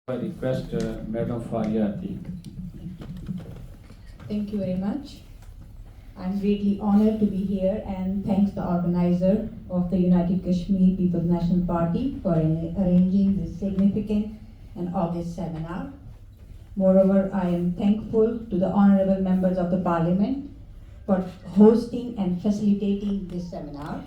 I request Madam Faria Attique. Thank you very much. I'm greatly honored to be here and thanks the organizer of the United Kashmir People's National Party for arranging this significant and august seminar. Moreover, I am thankful to the honorable members of the parliament for hosting and facilitating this seminar.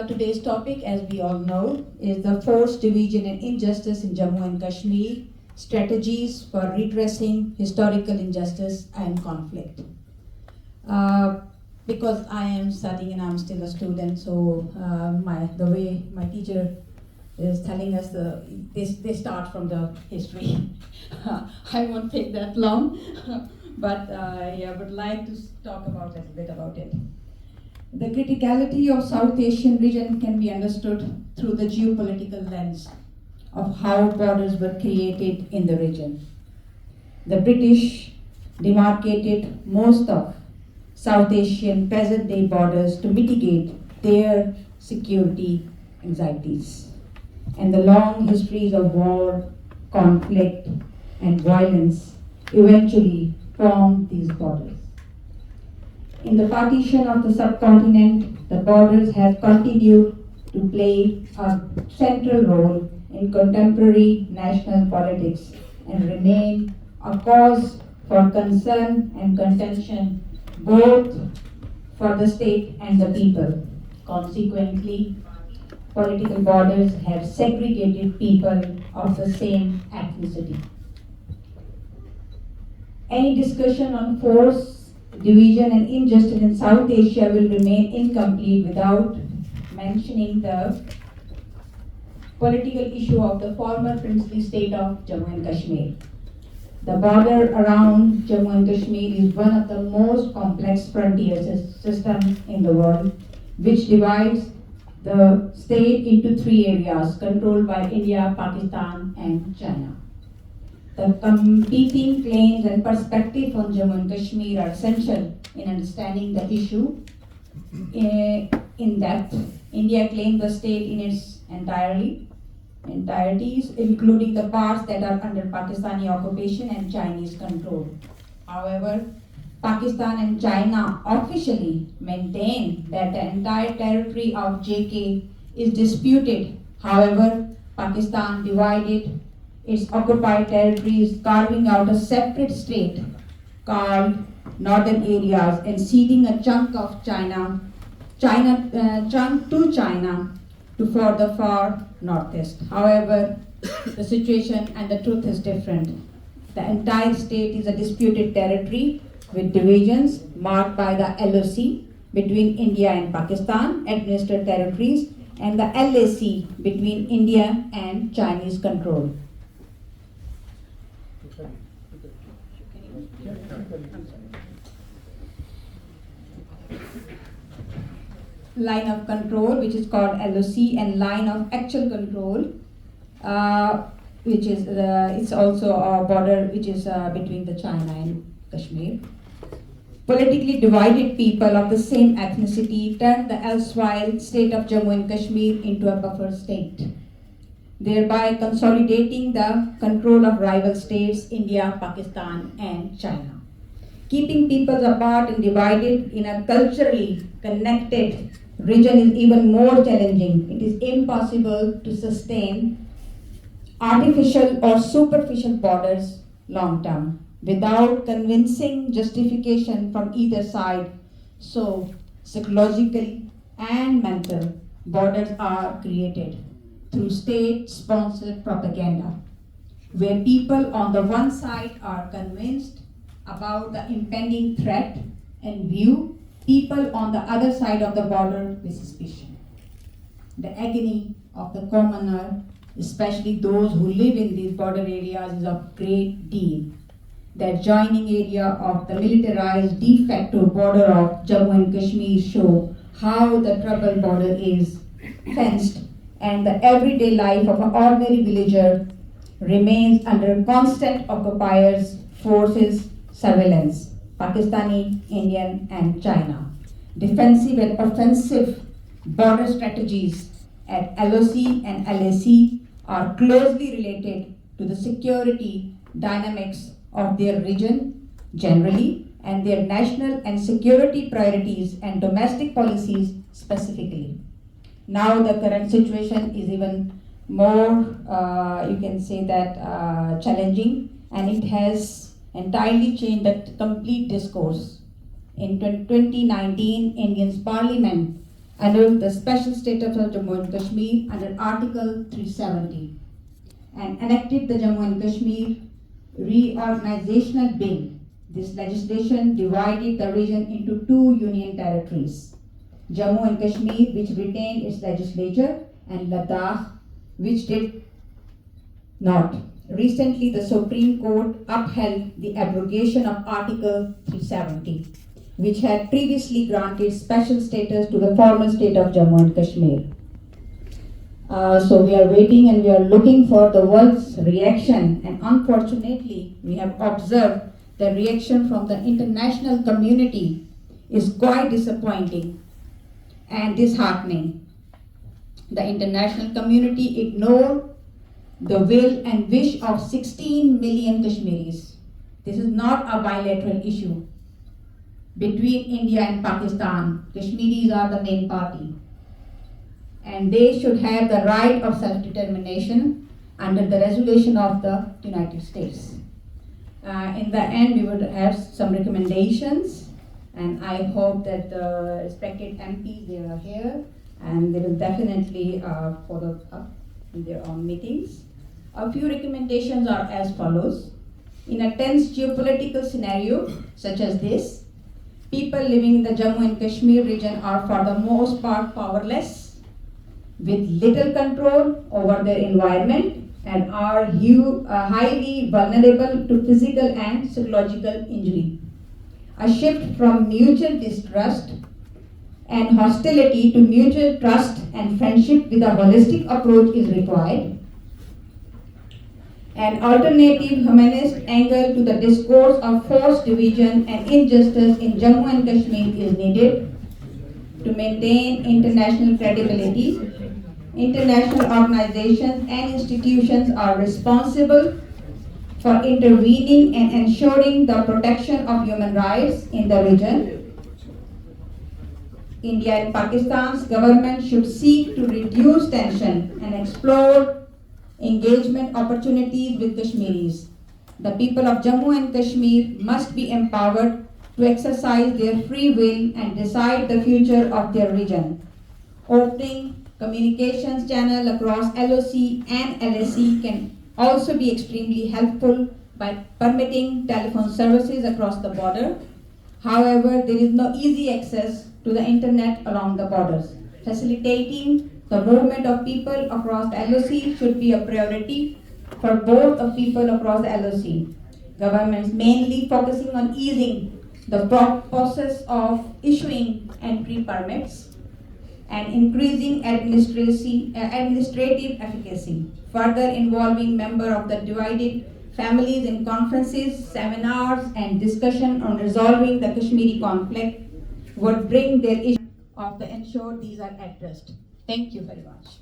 Today's topic, as we all know, is the forced division and injustice in Jammu and Kashmir, strategies for redressing historical injustice and conflict. Because I am studying and I'm still a student, so the way my teacher is telling us they start from the history. I won't take that long, but I would like to talk about a little bit about it. The criticality of South Asian region can be understood through the geopolitical lens of how borders were created in the region. The British demarcated most of South Asian present-day borders to mitigate their security anxieties. And the long histories of war, conflict, and violence eventually formed these borders. In the partition of the subcontinent, the borders have continued to play a central role in contemporary national politics and remain a cause for concern and contention both for the state and the people. Consequently, political borders have segregated people of the same ethnicity. Any discussion on force, division and injustice in South Asia will remain incomplete without mentioning the political issue of the former princely state of Jammu and Kashmir. The border around Jammu and Kashmir is one of the most complex frontier systems in the world, which divides the state into three areas controlled by India, Pakistan and China. The competing claims and perspectives on Jammu and Kashmir are essential in understanding the issue in depth. India claims the state in its entireties, including the parts that are under Pakistani occupation and Chinese control. However, Pakistan and China officially maintain that the entire territory of JK is disputed. However, Pakistan divided its occupied territories, carving out a separate state called Northern Areas and ceding a chunk of China for the far northeast. However, the situation and the truth is different. The entire state is a disputed territory with divisions marked by the LOC between India and Pakistan administered territories and the LAC between India and Chinese control. Line of control, which is called LOC, and line of actual control, which is it's also a border which is between the China and Kashmir. Politically divided people of the same ethnicity turned the erstwhile state of Jammu and Kashmir into a buffer state, thereby consolidating the control of rival states, India, Pakistan, and China. Keeping peoples apart and divided in a culturally connected region is even more challenging. It is impossible to sustain artificial or superficial borders long term without convincing justification from either side. So, psychological and mental borders are created through state-sponsored propaganda, where people on the one side are convinced about the impending threat and view people on the other side of the border with suspicion. The agony of the commoner, especially those who live in these border areas, is of great deal. The adjoining area of the militarized de facto border of Jammu and Kashmir show how the troubled border is fenced and the everyday life of an ordinary villager remains under constant occupiers' forces surveillance, Pakistani, Indian, and China. Defensive and offensive border strategies at LOC and LAC are closely related to the security dynamics of their region generally and their national and security priorities and domestic policies specifically. Now the current situation is even more, you can say that, challenging, and it has entirely changed the complete discourse. In 2019, India's parliament annulled the special status of Jammu and Kashmir under Article 370 and enacted the Jammu and Kashmir Reorganizational Bill. This legislation divided the region into two union territories, Jammu and Kashmir, which retained its legislature, and Ladakh, which did not. Recently, the Supreme Court upheld the abrogation of Article 370, which had previously granted special status to the former state of Jammu and Kashmir. So we are waiting and we are looking for the world's reaction, and unfortunately, we have observed the reaction from the international community is quite disappointing and disheartening. The international community ignored the will and wish of 16 million Kashmiris. This is not a bilateral issue between India and Pakistan. Kashmiris are the main party, and they should have the right of self-determination under the resolution of the United States. In the end, we would have some recommendations, and I hope that the respected MPs, they are here, and they will definitely follow up in their own meetings. A few recommendations are as follows. In a tense geopolitical scenario such as this, people living in the Jammu and Kashmir region are for the most part powerless, with little control over their environment, and are highly vulnerable to physical and psychological injury. A shift from mutual distrust and hostility to mutual trust and friendship with a holistic approach is required. An alternative humanist angle to the discourse of forced division and injustice in Jammu and Kashmir is needed to maintain international credibility. International organizations and institutions are responsible for intervening and ensuring the protection of human rights in the region. India and Pakistan's government should seek to reduce tension and explore engagement opportunities with Kashmiris. The people of Jammu and Kashmir must be empowered to exercise their free will and decide the future of their region. Opening communications channel across LOC and LSC can also be extremely helpful by permitting telephone services across the border. However, there is no easy access to the internet along the borders. Facilitating the movement of people across the LOC should be a priority for both of people across the LOC. Governments mainly focusing on easing the process of issuing entry permits and increasing administrative efficacy. Further involving members of the divided families in conferences, seminars, and discussion on resolving the Kashmiri conflict would bring their issue of the ensure these are addressed. Thank you very much.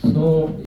So